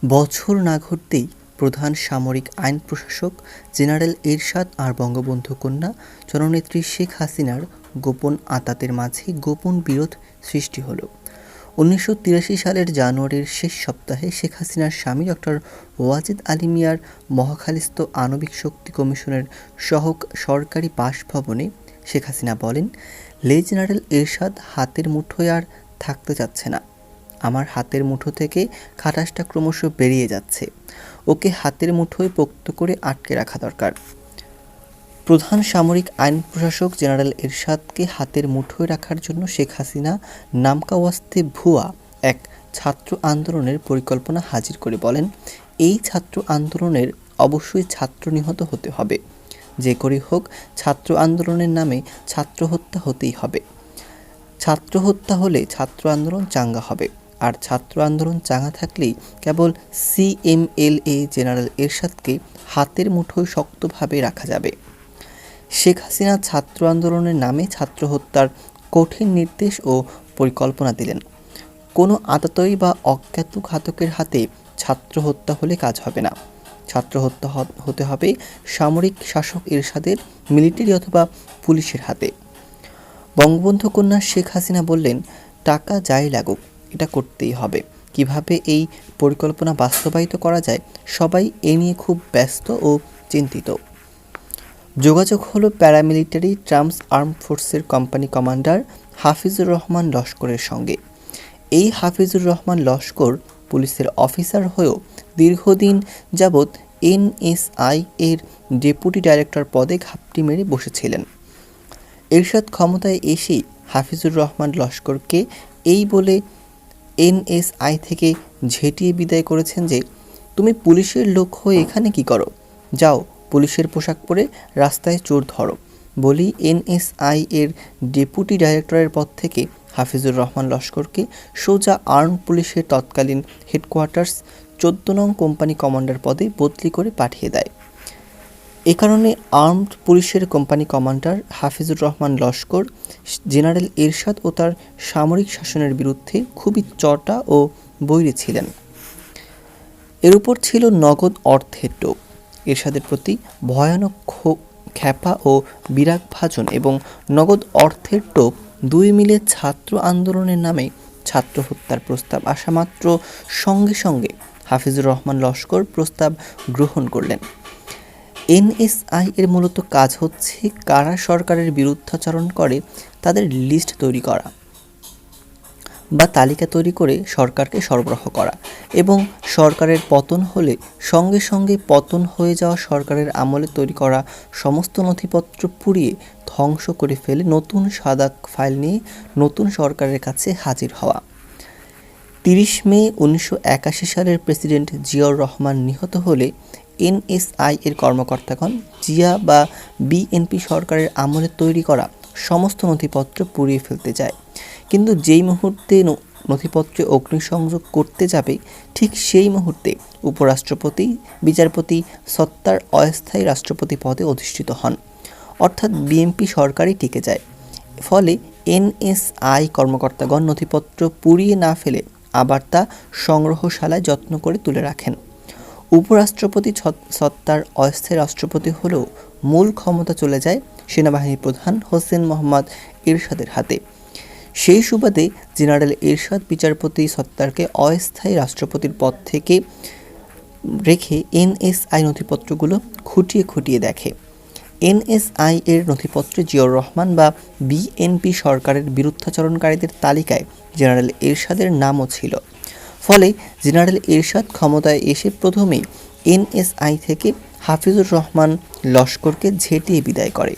বছর না ঘটতেই প্রধান সামরিক আইন প্রশাসক জেনারেল এরশাদ আর বঙ্গবন্ধু কন্যা জননেত্রী শেখ হাসিনার গোপন আঁতাতের মাঝে গোপন বিরোধ সৃষ্টি হলো। ১৯৮৩ সালের জানুয়ারির শেষ সপ্তাহে শেখ হাসিনার স্বামী ডক্টর ওয়াজেদ আলী মিয়ার মহাখালীস্থ আণবিক শক্তি কমিশনের সরকারি বাসভবনে শেখ হাসিনা বলেন, লে জেনারেল এরশাদ হাতের মুঠোয় আর থাকতে চাচ্ছে না। আমার হাতের মুঠো থেকে খাটাসটা ক্রমশ বেরিয়ে যাচ্ছে। ওকে হাতের মুঠোয় পোক্ত করে আটকে রাখা দরকার। প্রধান সামরিক আইন প্রশাসক জেনারেল এরশাদকে হাতের মুঠোয় রাখার জন্য শেখ হাসিনা নামকাওয়াস্তে ভুয়া এক ছাত্র আন্দোলনের পরিকল্পনা হাজির করে বলেন, এই ছাত্র আন্দোলনের অবশ্যই ছাত্র নিহত হতে হবে। যে করেই হোক ছাত্র আন্দোলনের নামে ছাত্র হত্যা হতেই হবে। ছাত্র হত্যা হলে ছাত্র আন্দোলন চাঙ্গা হবে, আর ছাত্র আন্দোলন চাঙ্গা থাকলেই কেবল সিএমএলএ জেনারেল এরশাদকে হাতের মুঠোয় শক্তভাবে রাখা যাবে। শেখ হাসিনা ছাত্র আন্দোলনের নামে ছাত্র হত্যার কঠিন নির্দেশ ও পরিকল্পনা দিলেন। কোনো আততায়ী বা অজ্ঞাত ঘাতকের হাতে ছাত্র হত্যা হলে কাজ হবে না। ছাত্র হত্যা হতে হবে সামরিক শাসক এরশাদের মিলিটারি অথবা পুলিশের হাতে। বঙ্গবন্ধু কন্যা শেখ হাসিনা বললেন, টাকা যাই লাগুক, এটা করতেই হবে। কিভাবে এই পরিকল্পনা বাস্তবায়িত করা যায়, সবাই এ নিয়ে খুব ব্যস্ত ও চিন্তিত। যোগাযোগ হলো প্যারামিলিটারি ট্রাম্পস আর্ম ফোর্সের কোম্পানি কমান্ডার হাফিজুর রহমান লস্করের সঙ্গে। এই হাফিজুর রহমান লস্কর পুলিশের অফিসার হয়েও দীর্ঘদিন যাবৎ এনএসআই এর ডেপুটি ডাইরেক্টর পদে ঘাপটি মেরে বসেছিলেন। এরশাদ ক্ষমতায় এসেই হাফিজুর রহমান লস্করকে এই বলে এনএসআই থেকে ঝেঁটিয়ে বিদায় করেছেন যে, তুমি পুলিশের লোক হয়ে এখানে কি করো? যাও পুলিশের পোশাক পরে রাস্তায় চোর ধরো। বলি এনএসআই এর ডেপুটি ডাইরেক্টরের পদ থেকে হাফিজুর রহমান লস্করকে সোজা আর্ম পুলিশের তৎকালীন হেডকোয়ার্টার্স ১৪ নং কোম্পানি কমান্ডার পদে বদলি করে পাঠিয়ে দেয়। এ কারণে আর্মড পুলিশের company commander Hafizur Rahman Laskar general Ershad ও তার সামরিক শাসনের বিরুদ্ধে খুবই চটা ও বৈরী ছিলেন। এর উপর ছিল নগদ অর্থের টোপ। এরশাদের প্রতি ভয়ানক খ্যাপা ও বিরাগভাজন এবং নগদ অর্থের টোপ দুই মিলে ছাত্র আন্দোলনের নামে ছাত্র হত্যার প্রস্তাব আসা মাত্র সঙ্গে সঙ্গে হাফিজুর রহমান লস্কর প্রস্তাব গ্রহণ করলেন। এনএসআই এর মূলত কাজ হচ্ছে কারা সরকারের বিরুদ্ধাচরণ করে তাদের লিস্ট তৈরি করা বা তালিকা তৈরি করে সরকারকে সরবরাহ করা, এবং সরকারের পতন হলে সঙ্গে সঙ্গে পতন হয়ে যাওয়া সরকারের আমলে তৈরি করা সমস্ত নথিপত্র পুড়িয়ে ধ্বংস করে ফেলে নতুন সাদা ফাইল নিয়ে নতুন সরকারের কাছে হাজির হওয়া। ৩০ মে ১৯৮১ সালের প্রেসিডেন্ট জিয়াউর রহমান নিহত হলে এনএসআই এর কর্মকর্তাগণ জিয়া বা বিএনপি সরকারের আমলে তৈরি করা সমস্ত নথিপত্র পুড়িয়ে ফেলতে যায়। কিন্তু যেই মুহূর্তে নথিপত্রে অগ্নিসংযোগ করতে যাবে, ঠিক সেই মুহূর্তে উপরাষ্ট্রপতি বিচারপতি সত্তার অস্থায়ী রাষ্ট্রপতি পদে অধিষ্ঠিত হন, অর্থাৎ বিএনপি সরকারই টিকে যায়। ফলে এনএসআই কর্মকর্তাগণ নথিপত্র পুড়িয়ে না ফেলে আবার তা সংগ্রহশালায় যত্ন করে তুলে রাখেন। উপরাষ্ট্রপতি সত্তার অস্থায়ী রাষ্ট্রপতি হলেও মূল ক্ষমতা চলে যায় সেনাবাহিনী প্রধান হোসেন মোহাম্মদ এরশাদের হাতে। সেই সুবাদে জেনারেল এরশাদ বিচারপতি সত্তারকে অস্থায়ী রাষ্ট্রপতির পদ থেকে রেখে এনএসআই নথিপত্রগুলো খুঁটিয়ে খুঁটিয়ে দেখে। এনএসআই এর নথিপত্রে জিয়াউর রহমান বা বিএনপি সরকারের বিরুদ্ধাচরণকারীদের তালিকায় জেনারেল এরশাদের নামও ছিল। ফলে জেনারেল এরশাদ ক্ষমতায় এসে প্রথমেই এনএসআই থেকে হাফিজুর রহমান লস্করকে ঝেঁটিয়ে বিদায় করে।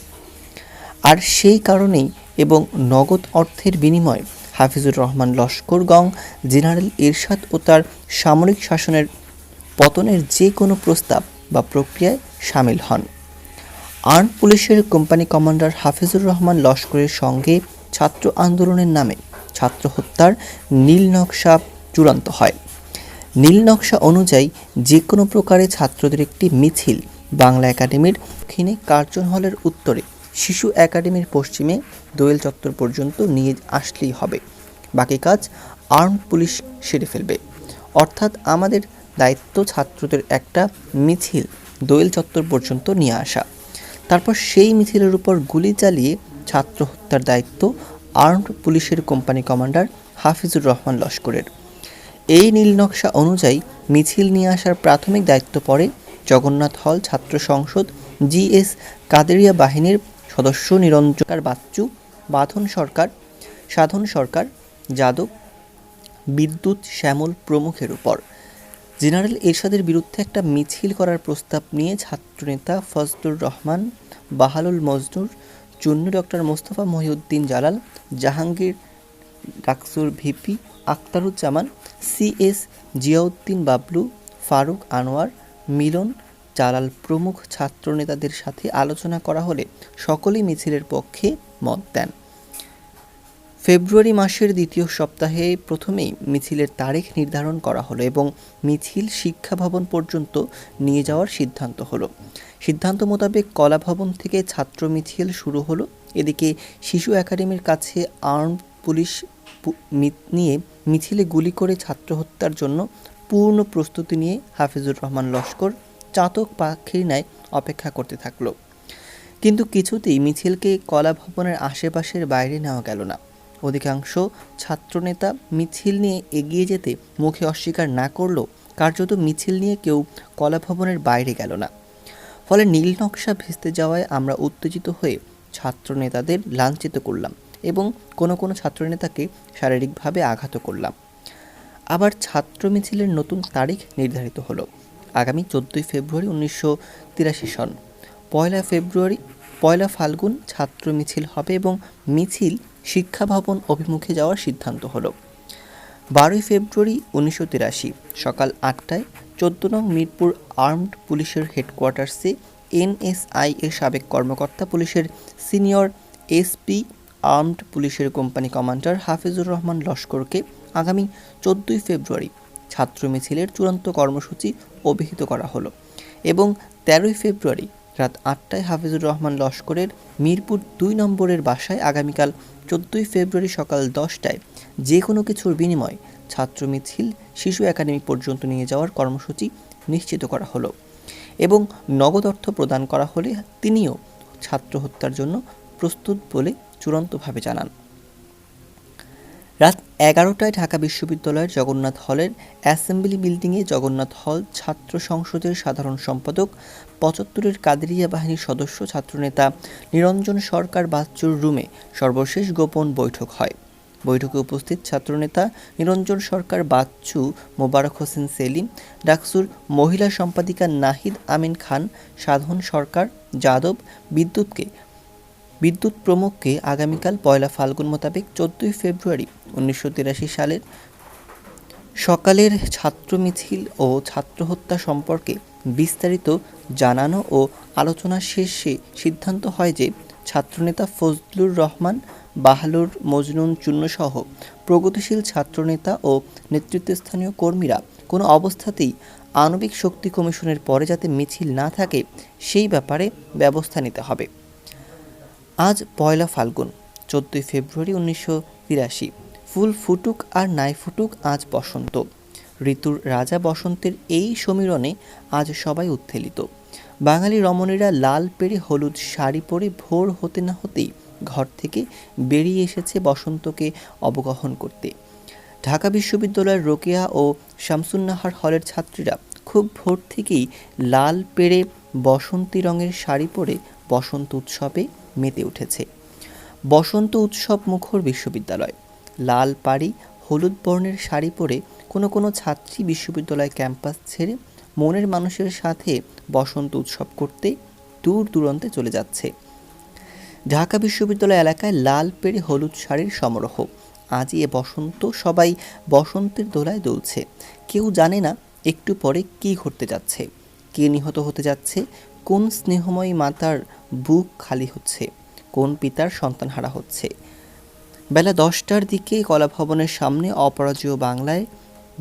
আর সেই কারণেই এবং নগদ অর্থের বিনিময়ে হাফিজুর রহমান লস্করগণ জেনারেল এরশাদ ও তার সামরিক শাসনের পতনের যে কোনো প্রস্তাব বা প্রক্রিয়ায় সামিল হন। আর্ম পুলিশের কোম্পানি কমান্ডার হাফিজুর রহমান লস্করের সঙ্গে ছাত্র আন্দোলনের নামে ছাত্র হত্যার নীল নকশা চূড়ান্ত হয়। নীল নকশা অনুযায়ী যে কোনো প্রকারে ছাত্রদের একটি মিছিল বাংলা একাডেমির দক্ষিণে কার্জন হলের উত্তরে, শিশু একাডেমির পশ্চিমে দোয়েল চত্বর পর্যন্ত নিয়ে আসলেই হবে। বাকি কাজ আর্ম পুলিশ সেরে ফেলবে। অর্থাৎ আমাদের দায়িত্ব ছাত্রদের একটা মিছিল দোয়েল চত্বর পর্যন্ত নিয়ে আসা। তারপর সেই মিছিলের উপর গুলি চালিয়ে ছাত্র হত্যার দায়িত্ব আর্মড পুলিশের কোম্পানি কমান্ডার হাফিজুর রহমান লস্করের। এই নীলনকশা অনুযায়ী মিছিল নিয়ে আসার প্রাথমিক দায়িত্ব পড়ে জগন্নাথ হল ছাত্র সংসদ জিএস কাদেরিয়া বাহিনীর সদস্য নিরঞ্জন বাচ্চু, সাধন সরকার, যাদব, বিদ্যুৎ শ্যামল প্রমুখের উপর। জেনারেল এরশাদের বিরুদ্ধে একটা মিছিল করার প্রস্তাব নিয়ে ছাত্রনেতা ফজলুর রহমান, বাহালুল মজনুর, চুন্নু, ডক্টর মোস্তফা মহিউদ্দিন জালাল, জাহাঙ্গীর, ডাকসুর ভিপি, আখতারুজ্জামান, সিএস, জিয়াউদ্দিন বাবলু, ফারুক আনোয়ার, মিলন, জালাল প্রমুখ ছাত্রনেতাদের সাথে আলোচনা করা হলে সকলেই মিছিলের পক্ষে মত দেন। ফেব্রুয়ারি মাসের দ্বিতীয় সপ্তাহে প্রথমেই মিছিলের তারিখ নির্ধারণ করা হলো এবং মিছিল শিক্ষা ভবন পর্যন্ত নিয়ে যাওয়ার সিদ্ধান্ত হলো। সিদ্ধান্ত মোতাবেক কলা ভবন থেকে ছাত্র মিছিল শুরু হলো। এদিকে শিশু একাডেমির কাছে আর্মড পুলিশ নিয়ে মিছিলে গুলি করে ছাত্র হত্যার জন্য পূর্ণ প্রস্তুতি নিয়ে হাফিজুর রহমান লস্কর চাতক পাখির ন্যায় অপেক্ষা করতে থাকলো। কিন্তু কিছুতেই মিছিলকে কলা ভবনের আশেপাশের বাইরে নেওয়া গেল না। অধিকাংশ ছাত্রনেতা মিছিল নিয়ে এগিয়ে যেতে মুখে অস্বীকার না করলেও কার্যত মিছিল নিয়ে কেউ কলা ভবনের বাইরে গেল না। ফলে নীলনকশা ভেস্তে যাওয়ায় আমরা উত্তেজিত হয়ে ছাত্রনেতাদের লাঞ্ছিত করলাম এবং কোনো ছাত্রনেতাকে শারীরিকভাবে আঘাত করলাম। আবার ছাত্র মিছিলের নতুন তারিখ নির্ধারিত হলো আগামী 14 ফেব্রুয়ারি 1983 সন। পয়লা ফাল্গুন ছাত্র মিছিল হবে এবং মিছিল শিক্ষা ভবন অভিমুখে যাওয়ার সিদ্ধান্ত হলো। 12 ফেব্রুয়ারি 1983 সকাল 8টায় 14 নং মিরপুর আর্মড পুলিশের হেডকোয়ার্টার্সে এনএসআই এর সাবেক কর্মকর্তা, পুলিশের সিনিয়র এসপি, আর্মড পুলিশের কোম্পানি কমান্ডার হাফিজুর রহমান লস্করকে আগামী 14 ফেব্রুয়ারি ছাত্র মিছিলের চূড়ান্ত কর্মসূচি অভিহিত করা হলো এবং 13 ফেব্রুয়ারি রাত 8টায় হাফিজুর রহমান লস্করের মিরপুর 2 নম্বরের বাসায় আগামীকাল 14 ফেব্রুয়ারি সকাল 10টায় যে কোনো কিছুর বিনিময়ে ছাত্র মিছিল শিশু একাডেমি পর্যন্ত নিয়ে যাওয়ার কর্মসূচি নিশ্চিত করা হলো এবং নগদ অর্থ প্রদান করা হলে তিনিও ছাত্র হত্যার জন্য প্রস্তুত বলে চূড়ান্তভাবে জানান। রাত 11টায় ঢাকা বিশ্ববিদ্যালয়ের জগন্নাথ হলের অ্যাসেম্বলি বিল্ডিংয়ে জগন্নাথ হল ছাত্র সংসদের সাধারণ সম্পাদক, 75-এর কাদেরিয়া বাহিনীর সদস্য ছাত্রনেতা নিরঞ্জন সরকার বাচ্চুর রুমে সর্বশেষ গোপন বৈঠক হয়। বৈঠকে উপস্থিত ছাত্রনেতা নিরঞ্জন সরকার বাচ্চু, মোবারক হোসেন সেলিম, ডাকসুর মহিলা সম্পাদিকা নাহিদ আমিন খান, সাধন সরকার, যাদব, বিদ্যুৎ প্রমুখকে আগামীকাল পয়লা ফাল্গুন মোতাবেক 14 ফেব্রুয়ারি 1983 সালের সকালের ছাত্র মিছিল ও ছাত্র হত্যা সম্পর্কে বিস্তারিত জানানো ও আলোচনা শেষে সিদ্ধান্ত হয় যে ছাত্রনেতা ফজলুর রহমান, বাহালুর মজনুন চুন্নুসহ প্রগতিশীল ছাত্রনেতা ও নেতৃত্বস্থানীয় কর্মীরা কোনো অবস্থাতেই আণবিক শক্তি কমিশনের পরে যাতে মিছিল না থাকে সেই ব্যাপারে ব্যবস্থা নিতে হবে। আজ পয়লা ফাল্গুন, 14 ফেব্রুয়ারি 1983। ফুল ফুটুক আর নাই ফুটুক, আজ বসন্ত। ঋতুর রাজা বসন্তের এই সমীরণে আজ সবাই উত্তেলিত। বাঙালি রমণীরা লাল পেড়ে হলুদ শাড়ি পরে ভোর হতে না হতেই ঘর থেকে বেরিয়ে এসেছে বসন্তকে অবগাহন করতে। ঢাকা বিশ্ববিদ্যালয়ের রোকেয়া ও শামসুন্নাহার হলের ছাত্রীরা খুব ভোর থেকেই লাল পেড়ে বসন্তী রঙের শাড়ি পরে বসন্ত উৎসবে মেতে উঠেছে। বসন্ত উৎসব মুখর বিশ্ববিদ্যালয়। লাল পাড়ি হলুদ বর্ণের শাড়ি পরে কোনো ছাত্রী বিশ্ববিদ্যালয় ক্যাম্পাস ছেড়ে মনের মানুষের সাথে বসন্ত উৎসব করতে দূর দূরান্তে চলে যাচ্ছে। ঢাকা বিশ্ববিদ্যালয় এলাকায় লাল পেড়ে হলুদ শাড়ির সমারোহ। আজই এ বসন্ত, সবাই বসন্তের দোলায় দুলছে। কেউ জানে না একটু পরে কী ঘটতে যাচ্ছে, কে নিহত হতে যাচ্ছে, কোন স্নেহময়ী মাতার বুক খালি হচ্ছে, কোন পিতার সন্তানহারা হচ্ছে। বেলা 10টার দিকে কলাভবনের সামনে অপরাজেয়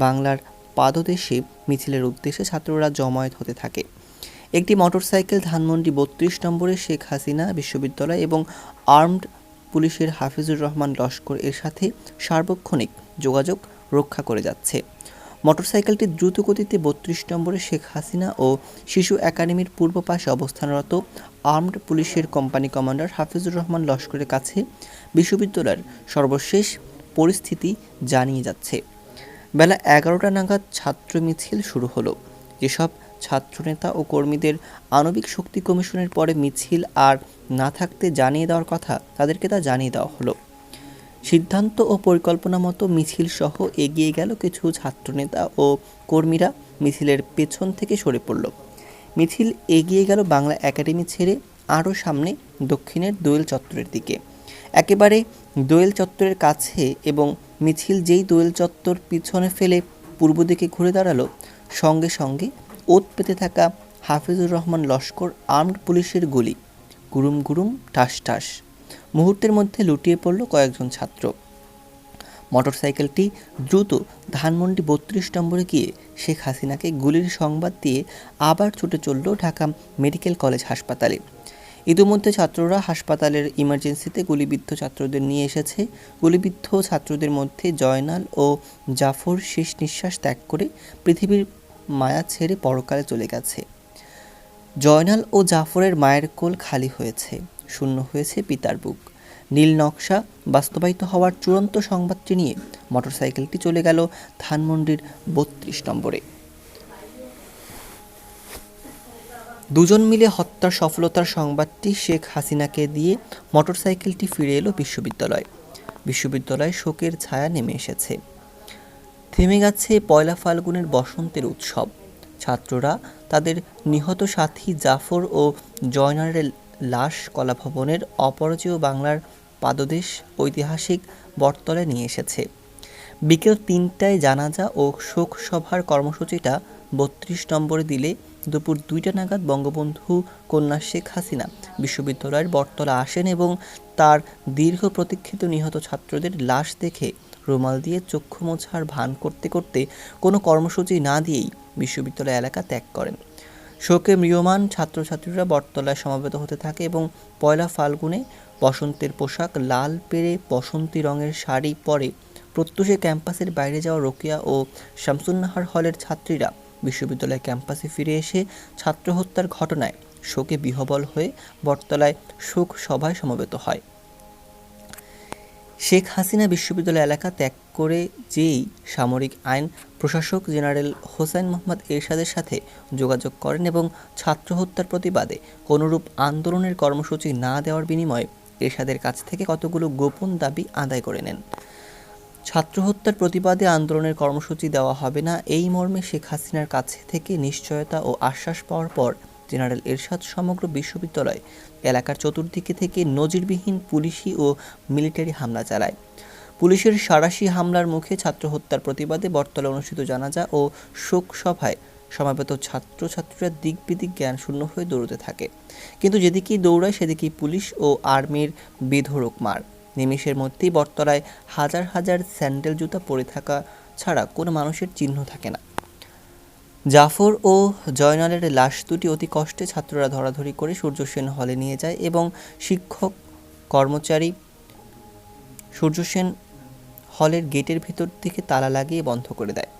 বাংলার পাদদেশে মিছিলের উদ্দেশ্যে ছাত্ররা জমায়েত হতে থাকে। একটি মোটরসাইকেল ধানমন্ডি 32 নম্বরে শেখ হাসিনা বিশ্ববিদ্যালয় এবং আর্মড পুলিশের হাফিজুর রহমান লস্কর এর সাথে সার্বক্ষণিক যোগাযোগ রক্ষা করে যাচ্ছে। মোটরসাইকেলটি দ্রুত গতিতে ৩২ নম্বরে শেখ হাসিনা ও শিশু একাডেমির পূর্ব পাশে অবস্থানরত আর্মড পুলিশের কোম্পানি কমান্ডার হাফিজুর রহমান লস্করের কাছে বিশ্ববিদ্যালয়ের সর্বশেষ পরিস্থিতি জানিয়ে যাচ্ছে। বেলা ১১টা নাগাদ ছাত্র মিছিল শুরু হলো। যেসব ছাত্রনেতা ও কর্মীদের আণবিক শক্তি কমিশনের পরে মিছিল আর না থাকতে জানিয়ে দেওয়ার কথা, তাদেরকে তা জানিয়ে দেওয়া হলো। সিদ্ধান্ত ও পরিকল্পনা মতো মিছিল সহ এগিয়ে গেল কিছু ছাত্রনেতা ও কর্মীরা মিছিলের পেছন থেকে সরে পড়ল। মিছিল এগিয়ে গেল বাংলা একাডেমি ছেড়ে আরও সামনে দক্ষিণের দোয়েল চত্বরের দিকে। একেবারে দোয়েল চত্বরের কাছে এবং মিছিল যেই দোয়েল চত্বর পিছনে ফেলে পূর্ব দিকে ঘুরে দাঁড়ালো, সঙ্গে সঙ্গে ওত পেতে থাকা হাফিজুর রহমান লস্কর আর্মড পুলিশের গুলি, গুরুম গুরুম ঠাস ঠাস। মুহূর্তের মধ্যে লুটিয়ে পড়ল কয়েকজন ছাত্র। মোটরসাইকেলটি দ্রুত ধানমন্ডি ৩২ নম্বরে গিয়ে শেখ হাসিনাকে গুলির সংবাদ দিয়ে আবার ছুটে চলল ঢাকা মেডিকেল কলেজ হাসপাতালে। ইতিমধ্যে ছাত্ররা হাসপাতালের ইমার্জেন্সিতে গুলিবিদ্ধ ছাত্রদের নিয়ে এসেছে। গুলিবিদ্ধ ছাত্রদের মধ্যে জয়নাল ও জাফর শেষ নিঃশ্বাস ত্যাগ করে পৃথিবীর মায়া ছেড়ে পরকালে চলে গেছে। জয়নাল ও জাফরের মায়ের কোল খালি হয়েছে, শূন্য হয়েছে পিতার বুক। নীল নকশা বাস্তবায়িত হওয়ার চূড়ান্ত সংবাদটি নিয়ে মোটরসাইকেলটি চলে গেল ধানমন্ডির ৩২ নম্বরে। দুজন মিলে হত্যার সফলতার সংবাদটি শেখ হাসিনাকে দিয়ে মোটরসাইকেলটি ফিরে এলো বিশ্ববিদ্যালয়ে। বিশ্ববিদ্যালয়ে শোকের ছায়া নেমে এসেছে। থেমে গেছে পয়লা ফাল্গুনের বসন্তের উৎসব। ছাত্ররা তাদের নিহত সাথী জাফর ও জয়নালের লাশ কলাভবনের অপরাজেয় বাংলার পাদদেশ ঐতিহাসিক বটতলায় নিয়ে এসেছে। বিকেল ৩টায় জানাজা ও শোক সভার কর্মসূচিটা ৩২ নম্বরে দিলে দুপুর ২টা নাগাদ বঙ্গবন্ধু কন্যা শেখ হাসিনা বিশ্ববিদ্যালয়ের বটতলা আসেন এবং তার দীর্ঘ প্রতীক্ষিত নিহত ছাত্রদের লাশ দেখে রুমাল দিয়ে চক্ষু মোছার ভান করতে করতে কোনো কর্মসূচি না দিয়েই বিশ্ববিদ্যালয় এলাকা ত্যাগ করেন। শোকে ম্রিয়মাণ ছাত্রছাত্রীরা বটতলায় সমবেত হতে থাকে এবং পয়লা ফাল্গুনে বসন্তের পোশাক লাল পেরে বসন্তী রঙের শাড়ি পরে প্রত্যুষে ক্যাম্পাসের বাইরে যাওয়া রোকেয়া ও শামসুন্নাহার হলের ছাত্রীরা বিশ্ববিদ্যালয় ক্যাম্পাসে ফিরে এসে ছাত্র হত্যার ঘটনায় শোকে বিহ্বল হয়ে বটতলায় শোক সভায় সমবেত হয়। শেখ হাসিনা বিশ্ববিদ্যালয় এলাকা ত্যাগ করে যেই সামরিক আইন প্রশাসক জেনারেল হোসাইন মোহাম্মদ এরশাদের সাথে যোগাযোগ করেন এবং ছাত্র হত্যার প্রতিবাদে কোনোরূপ আন্দোলনের কর্মসূচি না দেওয়ার বিনিময়ে এরশাদের কাছ থেকে কতগুলো গোপন দাবি আদায় করে নেন। ছাত্র হত্যার প্রতিবাদে আন্দোলনের কর্মসূচি দেওয়া হবে না, এই মর্মে শেখ হাসিনার কাছে থেকে নিশ্চয়তা ও আশ্বাস পাওয়ার পর জেনারেল এরশাদ সমগ্র বিশ্ববিদ্যালয় এলাকার চতুর্দিকে থেকে নজিরবিহীন পুলিশি ও মিলিটারি হামলা চালায়। পুলিশের সাঁড়াশি হামলার মুখে ছাত্র হত্যার প্রতিবাদে বটতলায় অনুষ্ঠিত জানাজা ও শোক সভায় সমাবেত ছাত্রছাত্রীরা দিক বিদিক জ্ঞানশূন্য হয়ে দৌড়তে থাকে। কিন্তু যেদিকেই দৌড়ায় সেদিকেই পুলিশ ও আর্মির বেধড়ক মার। নিমেষের মধ্যেই বটতলায় হাজার হাজার স্যান্ডেল জুতা পরে থাকা ছাড়া কোনো মানুষের চিহ্ন থাকে না। জাফর ও জয়নালের লাশ দুটি অতি কষ্টে ছাত্ররা ধরাধরি করে সূর্যসেন হলে নিয়ে যায় এবং শিক্ষক কর্মচারী সূর্যসেন হলের গেটের ভেতর থেকে তালা লাগিয়ে বন্ধ করে দেয়।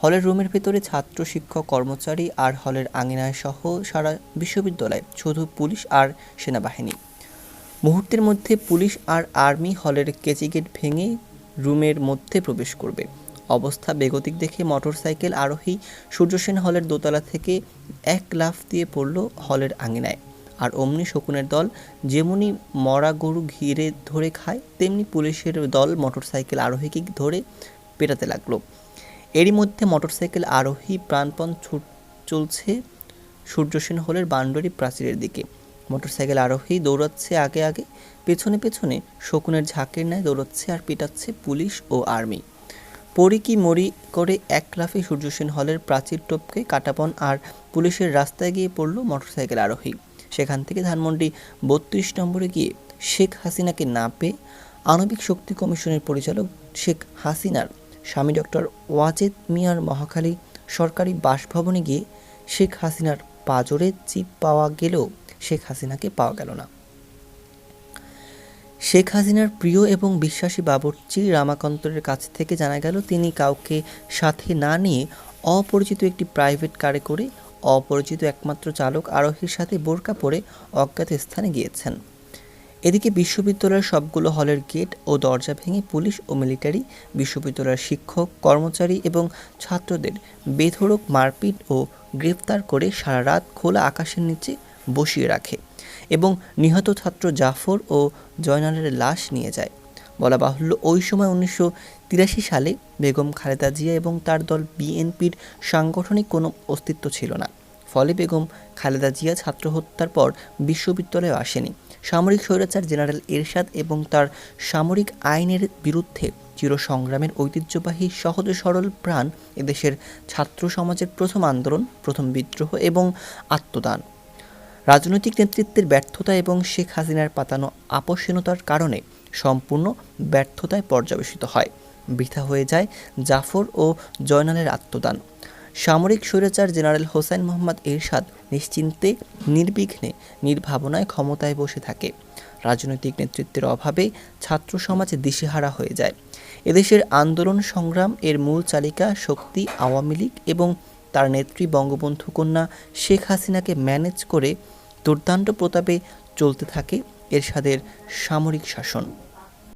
হলের রুমের ভেতরে ছাত্র, শিক্ষক, কর্মচারী আর হলের আঙিনায় সহ সারা বিশ্ববিদ্যালয়ে শুধু পুলিশ আর সেনাবাহিনী। মুহূর্তের মধ্যে পুলিশ আর আর্মি হলের কেচি গেট ভেঙে রুমের মধ্যে প্রবেশ করবে। অবস্থা বেগতিক দেখে মোটরসাইকেল আরোহী সূর্যসেন হলের দোতলা থেকে এক লাফ দিয়ে পড়ল হলের আঙিনায়। আর অমনি শকুনের দল যেমনি মরা গরু ঘিরে ধরে খায়, তেমনি পুলিশের দল মোটরসাইকেল আরোহীকে ধরে পেটাতে লাগলো। এরই মধ্যে মোটরসাইকেল আরোহী প্রাণপণ ছুট চলছে সূর্যসেন হলের বাউন্ডারি প্রাচীরের দিকে। মোটরসাইকেল আরোহী দৌড়াচ্ছে আগে আগে, পেছনে পেছনে শকুনের ঝাঁকের ন্যায় দৌড়াচ্ছে আর পেটাচ্ছে পুলিশ ও আর্মি। পরি কি মরি করে এক লাফে সূর্যসেন হলের প্রাচীর টপকে কাটাবন আর পুলিশের রাস্তায় গিয়ে পড়ল মোটরসাইকেল আরোহী। সেখান থেকে ধানমন্ডি ৩২ নম্বরে গিয়ে শেখ হাসিনাকে না পেয়ে আণবিক শক্তি কমিশনের পরিচালক শেখ হাসিনার স্বামী ডক্টর ওয়াজেদ মিয়ার মহাখালী সরকারি বাসভবনে গিয়ে শেখ হাসিনার পাঁজরে চিপ পাওয়া গেলেও শেখ হাসিনাকে পাওয়া গেল না। শেখ হাসিনার প্রিয় এবং বিশ্বাসী বাবুর্চি রামাকান্তরের কাছ থেকে জানা গেল তিনি কাউকে সাথে না নিয়ে অপরিচিত একটি প্রাইভেট কারে করে অপরিচিত একমাত্র চালক আরোহীর সাথে বোরকা পরে অজ্ঞাত স্থানে গিয়েছেন। এদিকে বিশ্ববিদ্যালয়ের সবগুলো হলের গেট ও দরজা ভেঙে পুলিশ ও মিলিটারি বিশ্ববিদ্যালয়ের শিক্ষক, কর্মচারী এবং ছাত্রদের বেধড়ক মারপিট ও গ্রেফতার করে সারা রাত খোলা আকাশের নিচে বসিয়ে রাখে এবং নিহত ছাত্র জাফর ও জয়নালের লাশ নিয়ে যায়। বলা বাহুল্য, ওই সময় 1983 সালে বেগম খালেদা জিয়া এবং তার দল বিএনপির সাংগঠনিক কোনো অস্তিত্ব ছিল না। ফলে বেগম খালেদা জিয়া ছাত্র হত্যার পর বিশ্ববিদ্যালয়ে আসেনি। সামরিক স্বৈরাচার জেনারেল এরশাদ এবং তার সামরিক আইনের বিরুদ্ধে চিরসংগ্রামের ঐতিহ্যবাহী সহজ সরল প্রাণ এদেশের ছাত্র সমাজের প্রথম আন্দোলন, প্রথম বিদ্রোহ এবং আত্মদান। রাজনৈতিক নেতৃত্বের ব্যর্থতা এবং শেখ হাসিনার পাতানো আপোষহীনতার কারণে সম্পূর্ণ ব্যর্থতায় পর্যবেসিত হয়। বৃথা হয়ে যায় জাফর ও জয়নালের আত্মদান। সামরিক স্বৈরাচার জেনারেল হোসেন মোহাম্মদ এরশাদ নিশ্চিন্তে, নির্বিঘ্নে, নির্ভাবনায় ক্ষমতায় বসে থাকে। রাজনৈতিক নেতৃত্বের অভাবে ছাত্র সমাজ দিশেহারা হয়ে যায়। এদেশের আন্দোলন সংগ্রাম এর মূল চালিকা শক্তি আওয়ামী লীগ এবং তার নেত্রী বঙ্গবন্ধু কন্যা শেখ হাসিনাকে ম্যানেজ করে দুর্দান্ত প্রতাপে চলতে থাকে এরশাদের সামরিক শাসন।